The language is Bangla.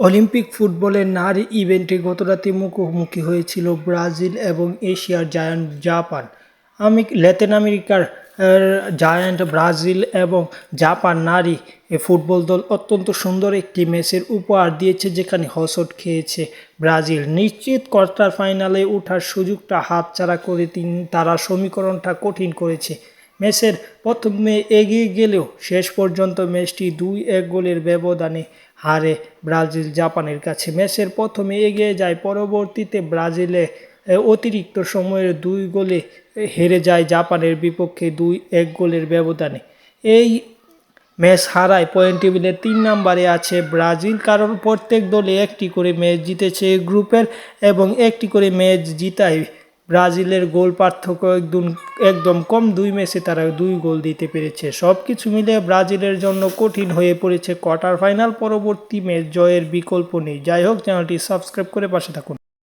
অলিম্পিক ফুটবলের নারী ইভেন্টে গতরাতে মুখোমুখি হয়েছিল ব্রাজিল এবং এশিয়ার জায়ান্ট জাপান। ল্যাতিন আমেরিকার জায়ান্ট ব্রাজিল এবং জাপান নারী ফুটবল দল অত্যন্ত সুন্দর একটি ম্যাচের উপহার দিয়েছে, যেখানে হোঁচট খেয়েছে ব্রাজিল। নিশ্চিত কোয়ার্টার ফাইনালে ওঠার সুযোগটা হাতছাড়া করে তারা সমীকরণটা কঠিন করেছে। ম্যাচের প্রথমে এগিয়ে গেলেও শেষ পর্যন্ত ম্যাচটি 2-1 গোলের ব্যবধানে হারে ব্রাজিল জাপানের কাছে। ম্যাচের প্রথমে এগিয়ে যায়, পরবর্তীতে ব্রাজিলে অতিরিক্ত সময়ের 2 গোলে হেরে যায় জাপানের বিপক্ষে 2-1 গোলের ব্যবধানে। এই ম্যাচ হারায় পয়েন্ট টেবিলে 3 নম্বরে আছে ব্রাজিল, কারণ প্রত্যেক দলে একটি করে ম্যাচ জিতেছে এই গ্রুপের এবং একটি করে ম্যাচ জিতায় ব্রাজিলের গোল পার্থক্য একদম কম। 2 ম্যাচে তারা 2 গোল দিতে পেরেছে। সব কিছু মিলে ব্রাজিলের জন্য কঠিন হয়ে পড়েছে কোয়ার্টার ফাইনাল। পরবর্তী ম্যাচ জয়ের বিকল্প নেই। যাই হোক, চ্যানেলটি সাবস্ক্রাইব করে পাশে থাকুন।